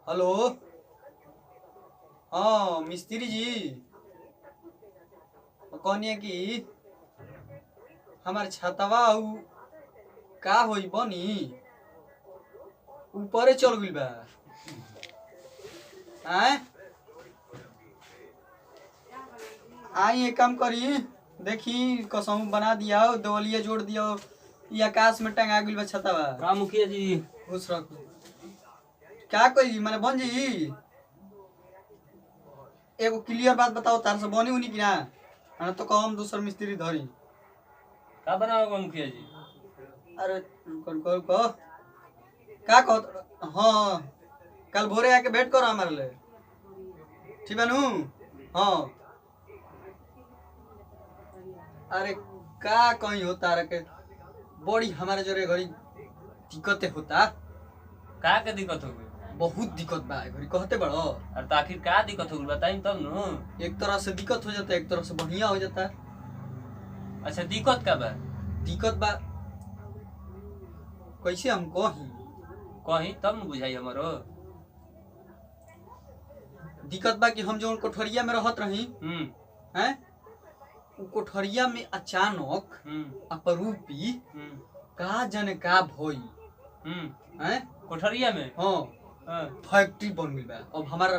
Hello. हाँ मिस्त्री जी कहनी कि हमार छतवा का होई बनी ऊपरे चल गइल बा। आए आई एक काम करी देखी कसम बना दिया देवलिया जोड़ दिया ये आकाश में टंगा गइल बा छतवा। का मुखिया जी खुश रख क्या कही मैंने बन जी एगो क्लियर बात बताओ तार से बनी उनी कि ना तो कहो हम दूसर मिस्त्री धरी का बनाओगे मुखिया जी? अरे कह का कहो हाँ कल भोरे आके भेंट करो हमारे लिए ठीक है नू। हाँ अरे का कहीं होता रखे बड़ी हमारे जोरे घड़ी दिक्कतें होता। का के दिक्कत हो गई? बहुत दिक्कत बा घड़ी कहते बड़ो। अरे तो आखिर का दिक्कत हो गई बताई तब न। एक तरह से दिक्कत हो जाता एक तरह से बढ़िया हो जाता। अच्छा दिक्कत का बा? दिक्कत बा कैसे हम कहीं तब न बुझाई हमरो। दिक्कत बा कि हम जो कोठरिया में रहत रही हैं कोठरिया में अचानक अपरूपी का जन का भई हैं कोठरिया में। हाँ फैक्ट्री बन गई बा। अब हमारा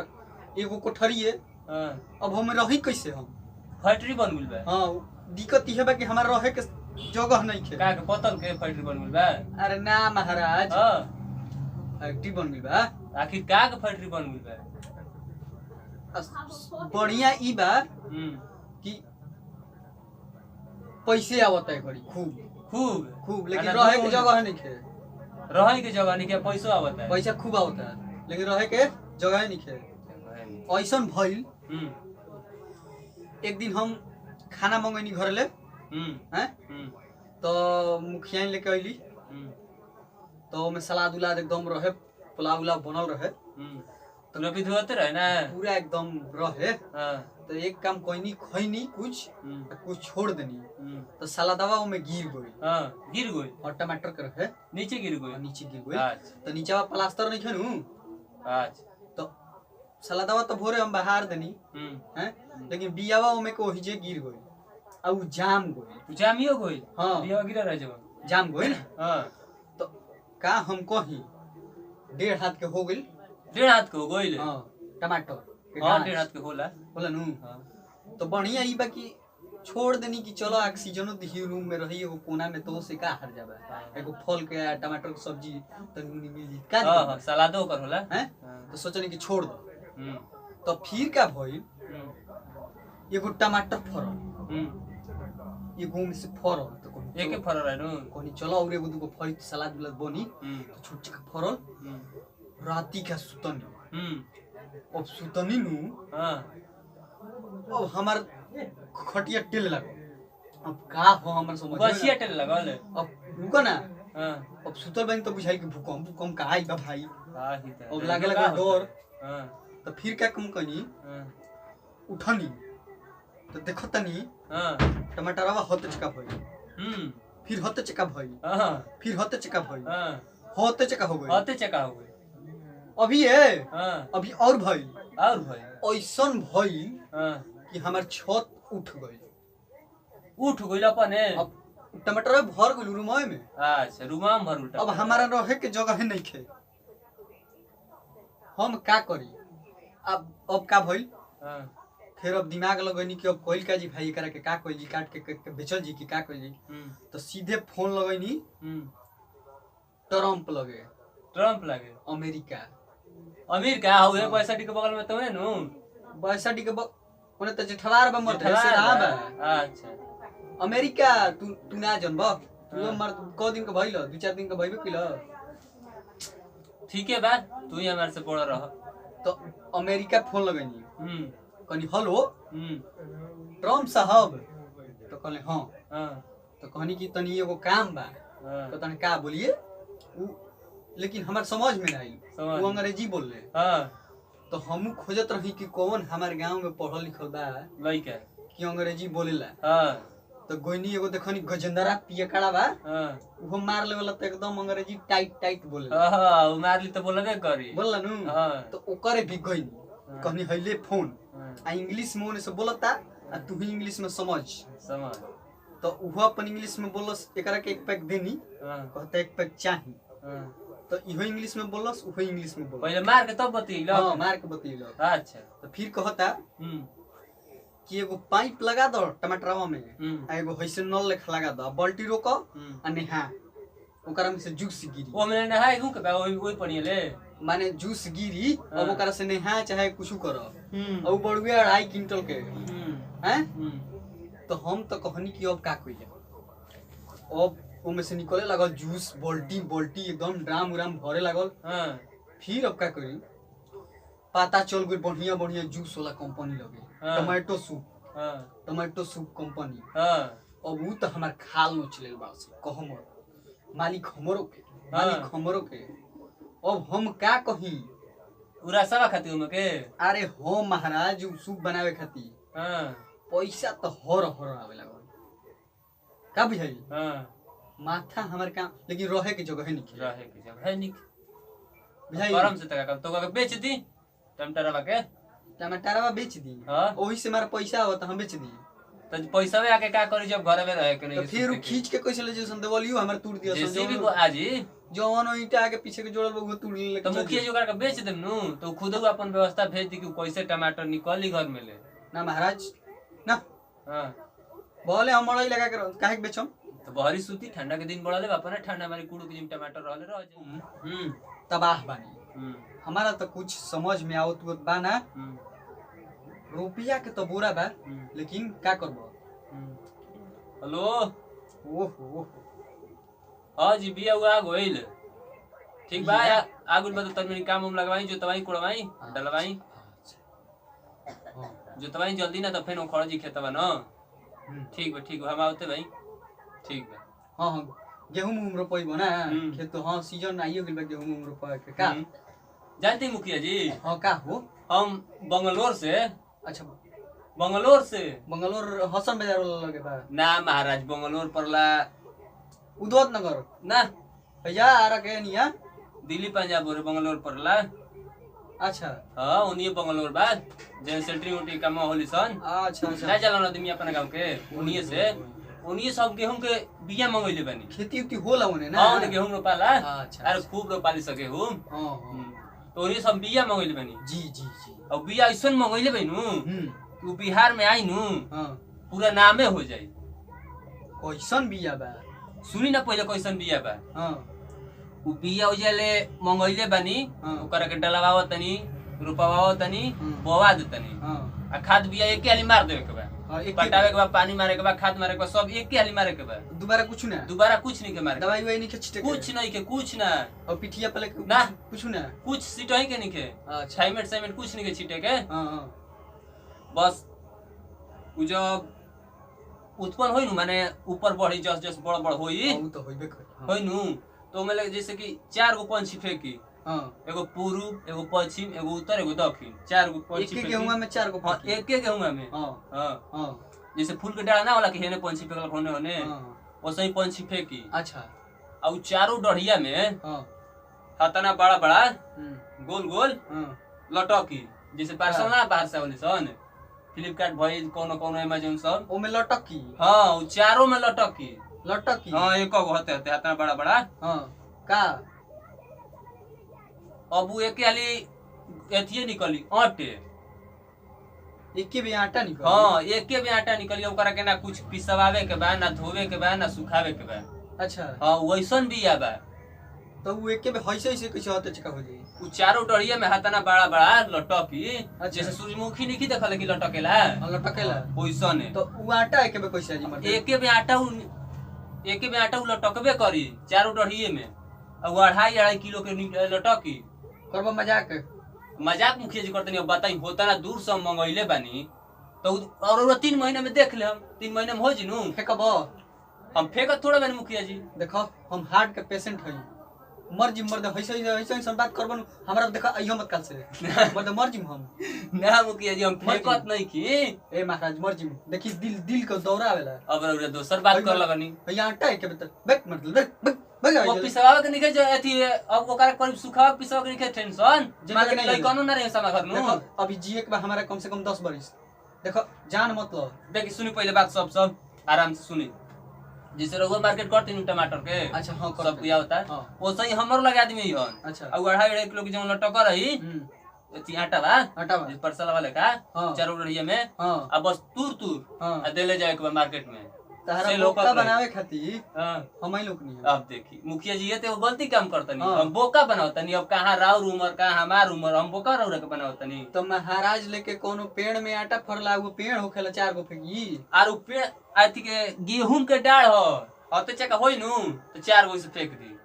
एगो कोठरी है अब हम रही कैसे हम फैक्ट्री बन गई बा। हाँ दिक्कत ये बा कि हमारा रहे के जगह नहीं खे। का के पतल के फैक्ट्री बन गई बा? अरे ना महाराज फैक्ट्री बन गई बा। आखिर का के फैक्ट्री बन गई बा? बढ़िया ई बा कि पैसे आवता है घड़ी खूब खूब खूब लेकिन रहे के जगह नहीं खे। रहे के जगह नहीं के पैसा आवता है। पैसा खूब आवता है लेकिन रहे के जगह नहीं खे। ऐसा भइल एक दिन हम खाना मंगैनी घर ले हैं तो मुखिया लेके अली तो में सलाद उलाद एकदम रहे पुलाव उलाव बनल रहे तो रवि धोते रहे ना पूरा एकदम रहे। तो एक काम कोई खैनी कुछ छोड़ देनी तो सलादवा में गिर गई और टमाटर के रहे नीचे गिर गई। तो नीचे प्लास्टर नहीं खेनू तो सलादवा तो भोरे हम बाहर देनी हैं लेकिन बियावा में को हिजे गिर गई और जाम गई। जामियो गई। हाँ बियावा गिरा रहे जब जाम गई तो का हम कही 1.5 हाथ के हो गई। 1.5 हाथ के हो गई। हाँ टमाटर 1.5 हाथ के होला नू। तो बढ़िया ई बा कि छोड़ देनी कि चलो ऑक्सीजनो दी रूम में रही एगो कोना में तो से का हर जाबा एगो फल के टमाटर के सब्जी तनी मिल जी का। हां सलादो कर होला हैं तो सोचनी कि छोड़ दो। तो फिर का भइल एगो टमाटर फरल एगो में से फरल तो एके फरल है नु कोनी चलो और एगो दुगो फरी सलाद उलाद बनी तो छोट छोट फरल राती का सुतनी अब सुतनी नु अब हमार खटिया टेल लगो अब का हो हमर समझ बसिया टेल लगल अब रुको ना अब सुतल बन तो बुझाइल कि भूकंप का आई बा भाई अब लागे लगा डर। तो फिर क्या कम कनी उठनी तो देखो तनी टमाटरवा होते चका भई फिर होते चका भई फिर होते चका भई होते चका हो गई अभी है अभी और भाई ऐसन भाई कि हमार छत उठ गई अपने। अब टमाटर भर गई रूम में। अच्छा रूम में भर उल्टा। अब हमारा रहे के जगह नहीं खे हम का करी अब का भइल फिर अब दिमाग लगनी कि अब कोई का जी भाई करा के का कोई जी काट के बेचल जी की का कोई जी तो सीधे फोन लगनी ट्रम्प लगे अमेरिका हुए पैसा के बगल में तो है नु पैसा के ओने त जेठवार बा मर से रहा बा। अच्छा अमेरिका तू ना जनबा तू मर को दिन के भइल 2-4 दिन के भइबे कइल ठीक है बात तू ही हमारे से पड़ा रह। तो अमेरिका फोन लगनी कनी हेलो ट्रम्प साहब तो कहले हां तो कहनी कि तनी एगो काम बा तो तने का बोलिए लेकिन हमार समझ में नहीं वो अंग्रेजी बोल रहे तो हम खोजत रही कि कौन हमारे गांव में पढ़ल लिखल बा लइका कि अंग्रेजी बोलेला तो गोइनी एगो देखनी गजेंद्रा पियकड़ा बा हां वो मार लेवला तो एकदम अंग्रेजी टाइट टाइट बोले हां वो मारली तो बोलबे करी बोलला नु हां तो ओकरे भी गोइनी कहनी हइले फोन आ इंग्लिश में ओने से बोलता आ तू भी इंग्लिश में समझ तो वो अपन इंग्लिश में बोलस एकरा के एक पैक देनी कहता एक पैक चाही तो इहो इंग्लिश में बोलस उहो इंग्लिश में बोल पहले मार के तब बतैलो हां मार के बतैलो अच्छा तो फिर कहता कि एगो पाइप लगा दो टमाटरवा में आ एगो हइसे नल लेखा लगा दो बाल्टी रोको आ नेहा ओकरा में से जूस गिरी ओ में नहाई हूं के ओई पड़िएले माने जूस गिरी अब ओकरा से नेहा चाहे कुछ करो और बड़ुए 2.5 क्विंटल के हैं तो हम तो कहनी कि अब का कइले अब ओमे से निकले लागल जूस बाल्टी बाल्टी एकदम ड्राम उराम भरे लागल फिर अब का करी पता चल गई बढ़िया बढ़िया जूस वाला कंपनी लगे टमाटो सूप कंपनी अब उ तो हमार खाल नो चले बा कहम मालिक हमरो के अब हम का कही पूरा सब खाती हम के अरे हो महाराज सूप बनावे खाती पैसा तो हर आवे लागल का बुझाई माथा हमर काम लेकिन रहे के जगह है नहीं बुझाई गरम से तका तो का बेच दी टमाटरवा बेच दी ओही से हमारा पैसा हो तो हम बेच दी तो पैसा में आके का करी जब घर में रहे के नहीं तो फिर खींच के कैसे ले जैसन देवलियो हमर तोड़ दिया जेसीबी को आजी जवान ईटा आगे पीछे के जोड़ल वो तोड़ ले तो मुखिया जोगाड़ के बेच देम नु तो खुद अपन व्यवस्था भेज दी कि कैसे टमाटर निकली घर में ले ना महाराज ना हां बोले हम मड़ई लगा के काहे के बेचम तो बहरी सूती ठंडा के दिन बड़ा ले अपन ठंडा हमारी कुड़ू के जिम टमाटर रहले रह जाई तबाह बानी हमारा तो कुछ समझ में आवत बा ना रुपया के तो बुरा बा लेकिन का करबो हेलो ओहो हां जी बिया हुआ गोइल ठीक बा आगुल बद तन में काम हम लगवाई जो तवाई कुड़वाई डलवाई जो तवाई जल्दी ना तो फेन खड़जी खेतबा न ठीक बा हम आवते भाई ठीक बा हां गेहूं रोपइबो ना खेत तो हां सीजन आइयो गेल बा गेहूं रोपा के का जानते मुखिया जी हां का हो हम बंगलोर से अच्छा बंगलोर हसन बाजार वाला लगे बा ना महाराज बंगलोर परला उदवत नगर ना भैया आरा के निया दिल्ली पंजाब रे बंगलोर परला अच्छा हां उन्हीं बंगलोर बा जे सेंट्री उटी का होली सन अच्छा ना चलन आदमी अपन गांव के उन्हीं सब गेहूं के बिया मंगइले बानी खेती उती होला ओने ना हां गेहूं रोपाला अच्छा अरे खूब रोपाली सके हूं हां तो उन्हीं सब बिया मंगइले बानी जी अब बिया ऐसन मंगइले बानी तू बिहार में आई नु पूरा नामे हो जाई कैसन बिया बा सुनी ना पहले कैसन बिया बा उ बिया उजले मंगइले बानी ओकरा के डलवाव तनी रुपाव तनी बोवा दे तनी आ खाद बिया एक हाली मार देवे के बा पटावे के बा पानी मारे के बा खाद मारे के बा सब एक हाली मारे के बा दोबारा कुछ नहीं के मारे दवाई नहीं के छिटे कुछ ना और पिठिया पे ना कुछ ना कुछ सीटही के नहीं के छाइमेट कुछ नहीं के छीटे के बस उ जब उत्पन्न होई नु माने ऊपर बढ़ी जस बड़ होई तो होइबे कर होई नु तो में जैसे कि 4 गो पंछी फेंकी एगो पूर्व एगो पश्चिम एगो उत्तर एगो दक्षिण 4 गो पंछी फेंकी एक गेहूं में 4 गो हां एक गेहूं में हां जैसे फूल के डाला ना वाला कि हेने पंछी फेंकल होने वैसे ही पंछी फेंकी अच्छा और चारों डढ़िया में हतना बड़ा गोल लटकी जैसे पार्सल ना बाहर से वाले सन फ्लिपकार्ट भइल कोनो अमेज़न सब ओ में लटकी हां उ चारों में लटकी हां एक गो होते हतना बड़ा हां का अब उ एके वाली एथिए निकली आटे एके भी आटा निकली हां एके भी आटा निकली ओकरा के ना कुछ पिसवावे के बा ना धोवे के बा ना सुखावे के बा अच्छा हां वैसन बिया बा तो वो एके में ऐसे कैसे होते चका हो जाई उ चारों डढ़िया में हतना बड़ा लटकी जैसे सूरजमुखी नहीं देखल कि लटकेला वैसन तो उ आटा एके में कैसे जी मतलब एके में आटा उ लटकबे करी चारों डढ़िए में और 2.5 किलो के लटकी करबो मजाक मुखिया जी करतनी अब बताई होता ना दूर से मंगइले बानी तो और 3 महीना में देख ले हम 3 महीना में हो जिनु फेकबो हम फेकत थोड़ा बानी मुखिया जी देखो हम हार्ट के पेशेंट हई मर्जी मर्द ऐसे बात करबन हमरा देखा अइयो मत काल से मर्द मर्जी हम ना मुखिया जी हम फेकत नहीं की ए महाराज मर्जी देखी दिल को दौरा आवेला अब रे दोसर बात कर लगनी यहाँ आटा है के बता बैक मत बैक वो पिसवा के निके जो अथी अब ओकरा कोई सुखावा पिसवा के निके टेंशन माने लई कानून ना रे समा घर नु अभी जिए के हमारा कम से कम 10 बरिस देखो जान मतलब देखी सुनी पहले बात सब आराम से सुनी जिसे रहुआ मार्केट करती नु टमाटर के अच्छा हां सब किया होता है वो सही हमरो लगा आदमी ही हन अच्छा अब 2.5 किलो की जो लटक रही एती आटा बा जिस परसला वाले का चारों रहिए में अब बस तूर आ देले जाए के मार्केट में तारा बोका बनावे खातिर हम ही लोग नहीं अब देखी मुखिया जी ये तो गलती काम करतनी हम बोका बनावतनी अब कहां राउर उमर कहां हमार उमर हम बोका राउर के बनावतनी तो महाराज लेके कोनो पेड़ में आटा फरला वो पेड़ होखेला 4 गो फेंकी आर उ पेड़ आथी के गेहूं के डाढ़ हो अते चका होई नु तो 4 गो से फेंक दी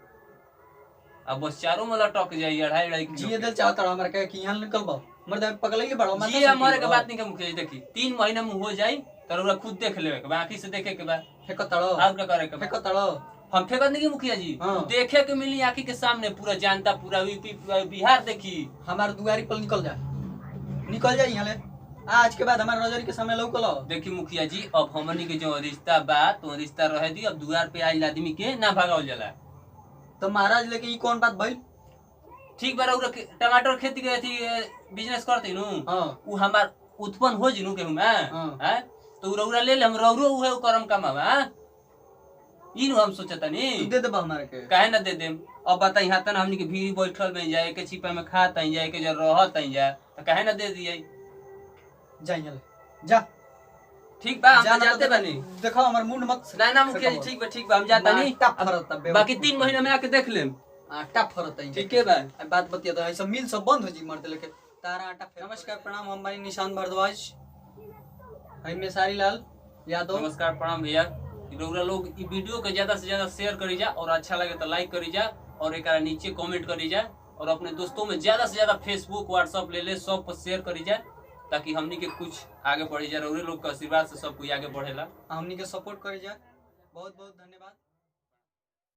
अब बस चारों में लटक जाई 2.5 किलो जी दिल चाहता हमरा के कि यहां निकलबा मर्द पकड़ले बड़ो जी हमारे के बात नहीं के मुखिया जी देखी 3 महीना में हो जाई तोरा खुद देख लेवे के बाकी से देखे के बा फेंक तड़ो और का करे के फेंक तड़ो हम फेंकत नहीं की मुखिया जी देखे के मिली आंखी के सामने पूरा जनता पूरा यूपी बिहार देखी हमार दुआरी पर निकल जा यहां ले आज के बाद हमार नजर के सामने लौकलो देखी मुखिया जी अब हमनी के जो रिश्ता बा तो रिश्ता रहे दी अब दुआर पे आइल आदमी के ना भगावल जाला तो महाराज लेके ई कौन बात भइल ठीक बा रउरा टमाटर खेती के अथी बिजनेस करते नु उ हमार उत्पन्न हो जिनु के में हैं तो रउरा ले हम रउरो उहे करम कमावा ई नु हम सोचतनी दे देबा हमारे के काहे ना दे देम अब बता यहां तन हमनी के भीड़ बैठल में जाए के छिपा में खात आई जाए के जो रहत आई जा तो काहे ना दे दिए जाइए जा ठीक बा हम जाते बानी देखो हमर मुंड मत ना मुखिया जी ठीक बा हम जाता नहीं बाकी 3 महीना में आके देख लेम आटा फरत है ठीक है बा बात बतिया तो ऐसा मिल सब बंद हो जी मर्द लेके तारा आटा। नमस्कार प्रणाम हम भाई निशान भारद्वाज में सारी लाल यादव। नमस्कार प्रणाम भैया रउरा लोग ई वीडियो के ज्यादा से ज्यादा शेयर करी जा और अच्छा लगे तो लाइक करी जा और एक नीचे कमेंट करी जा और अपने दोस्तों में ज्यादा से ज्यादा फेसबुक व्हाट्सएप ले सब पर शेयर करी जा ताकि हमनी के कुछ आगे बढ़ी जा। रउरे लोग के आशीर्वाद से सब कोई आगे बढ़ेला। हमनी के सपोर्ट करी जा। बहुत बहुत धन्यवाद।